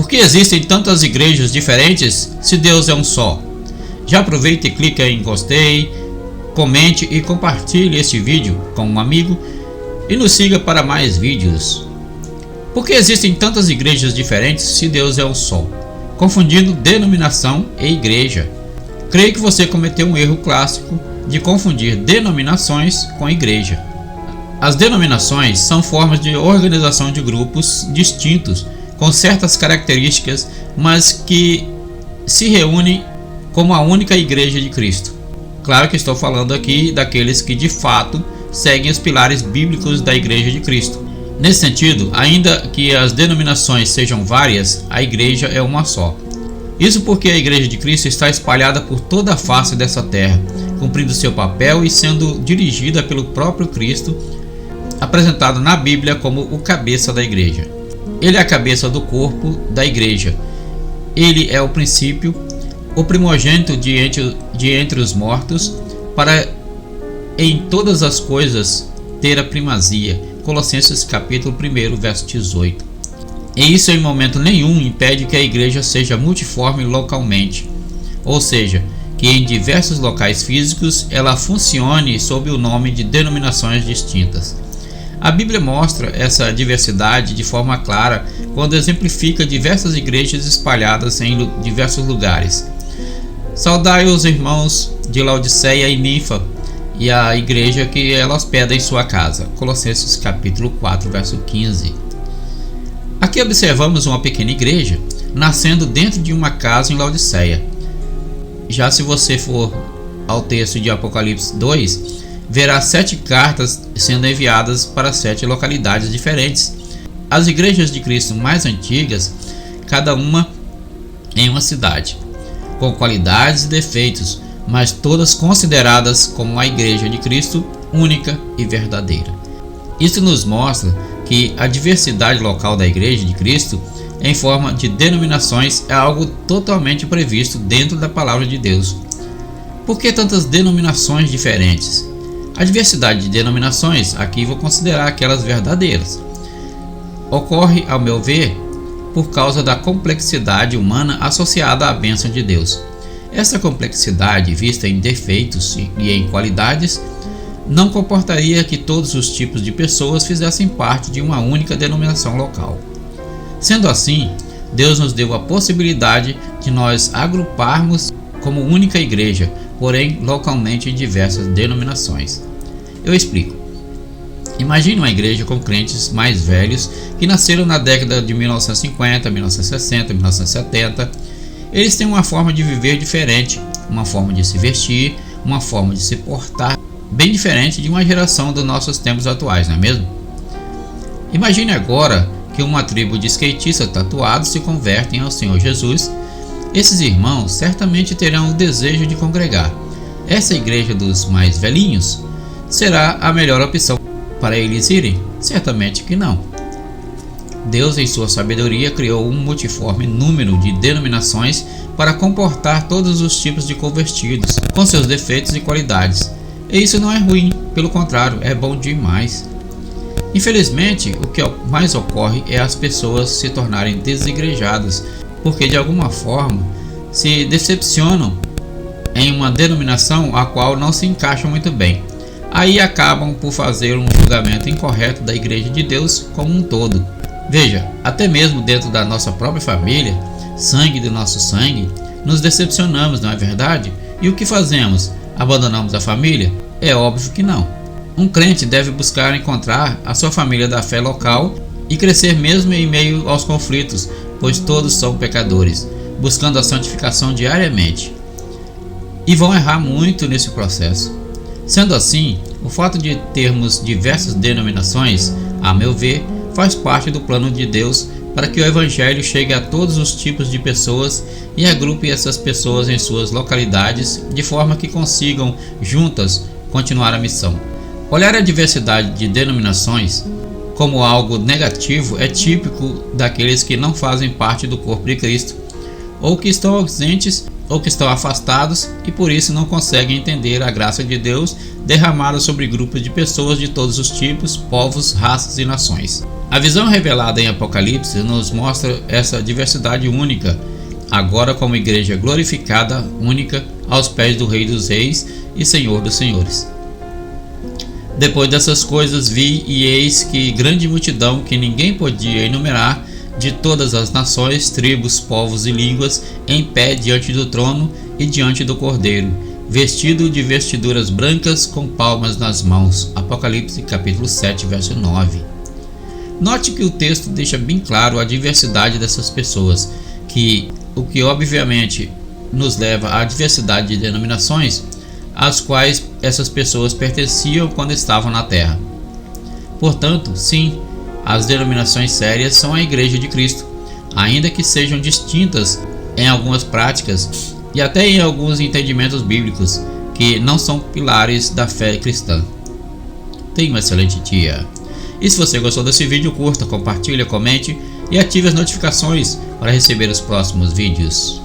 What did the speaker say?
Por que existem tantas igrejas diferentes se Deus é um só? Já aproveita e clica em gostei, comente e compartilhe este vídeo com um amigo e nos siga para mais vídeos. Por que existem tantas igrejas diferentes se Deus é um só? Confundindo denominação e igreja. Creio que você cometeu um erro clássico de confundir denominações com igreja. As denominações são formas de organização de grupos distintos com certas características, mas que se reúnem como a única Igreja de Cristo. Claro que estou falando aqui daqueles que de fato seguem os pilares bíblicos da Igreja de Cristo. Nesse sentido, ainda que as denominações sejam várias, a Igreja é uma só. Isso porque a Igreja de Cristo está espalhada por toda a face dessa terra, cumprindo seu papel e sendo dirigida pelo próprio Cristo, apresentado na Bíblia como o cabeça da Igreja. Ele é a cabeça do corpo da Igreja. Ele é o princípio, o primogênito de entre os mortos, para em todas as coisas ter a primazia. Colossenses capítulo 1, verso 18. E isso em momento nenhum impede que a igreja seja multiforme localmente, ou seja, que em diversos locais físicos ela funcione sob o nome de denominações distintas. A Bíblia mostra essa diversidade de forma clara quando exemplifica diversas igrejas espalhadas em diversos lugares. Saudai os irmãos de Laodiceia e Ninfa e a igreja que ela hospeda em sua casa. Colossenses capítulo 4, verso 15. Aqui observamos uma pequena igreja nascendo dentro de uma casa em Laodiceia. Já se você for ao texto de Apocalipse 2, verá 7 cartas sendo enviadas para 7 localidades diferentes. As igrejas de Cristo mais antigas, cada uma em uma cidade, com qualidades e defeitos, mas todas consideradas como a Igreja de Cristo única e verdadeira. Isso nos mostra que a diversidade local da Igreja de Cristo em forma de denominações é algo totalmente previsto dentro da palavra de Deus. Por que tantas denominações diferentes? A diversidade de denominações, aqui vou considerar aquelas verdadeiras, ocorre, ao meu ver, por causa da complexidade humana associada à bênção de Deus. Essa complexidade, vista em defeitos e em qualidades, não comportaria que todos os tipos de pessoas fizessem parte de uma única denominação local. Sendo assim, Deus nos deu a possibilidade de nós agruparmos como única igreja, porém localmente em diversas denominações. Eu explico. Imagine uma igreja com crentes mais velhos que nasceram na década de 1950, 1960, 1970. Eles têm uma forma de viver diferente, uma forma de se vestir, uma forma de se portar bem diferente de uma geração dos nossos tempos atuais, não é mesmo? Imagine agora que uma tribo de skatistas tatuados se convertem ao Senhor Jesus. Esses irmãos certamente terão o desejo de congregar. Essa igreja dos mais velhinhos será a melhor opção para eles irem? Certamente que não. Deus, em sua sabedoria, criou um multiforme número de denominações para comportar todos os tipos de convertidos, com seus defeitos e qualidades. E isso não é ruim, pelo contrário, é bom demais. Infelizmente, o que mais ocorre é as pessoas se tornarem desigrejadas, porque de alguma forma se decepcionam em uma denominação a qual não se encaixam muito bem. Aí acabam por fazer um julgamento incorreto da Igreja de Deus como um todo. Veja, até mesmo dentro da nossa própria família, sangue do nosso sangue, nos decepcionamos, não é verdade? E o que fazemos? Abandonamos a família? É óbvio que não. Um crente deve buscar encontrar a sua família da fé local e crescer mesmo em meio aos conflitos, pois todos são pecadores, buscando a santificação diariamente. E vão errar muito nesse processo. Sendo assim, o fato de termos diversas denominações, a meu ver, faz parte do plano de Deus para que o Evangelho chegue a todos os tipos de pessoas e agrupe essas pessoas em suas localidades de forma que consigam, juntas, continuar a missão. Olhar a diversidade de denominações como algo negativo é típico daqueles que não fazem parte do corpo de Cristo ou que estão ausentes ou que estão afastados e por isso não conseguem entender a graça de Deus derramada sobre grupos de pessoas de todos os tipos, povos, raças e nações. A visão revelada em Apocalipse nos mostra essa diversidade única, agora como igreja glorificada, única, aos pés do Rei dos Reis e Senhor dos Senhores. Depois dessas coisas vi e eis que grande multidão que ninguém podia enumerar, de todas as nações, tribos, povos e línguas, em pé diante do trono e diante do Cordeiro, vestido de vestiduras brancas com palmas nas mãos. Apocalipse capítulo 7, verso 9. Note que o texto deixa bem claro a diversidade dessas pessoas, o que obviamente nos leva à diversidade de denominações às quais essas pessoas pertenciam quando estavam na terra. Portanto, sim, as denominações sérias são a Igreja de Cristo, ainda que sejam distintas em algumas práticas e até em alguns entendimentos bíblicos, que não são pilares da fé cristã. Tenha um excelente dia. E se você gostou desse vídeo, curta, compartilhe, comente e ative as notificações para receber os próximos vídeos.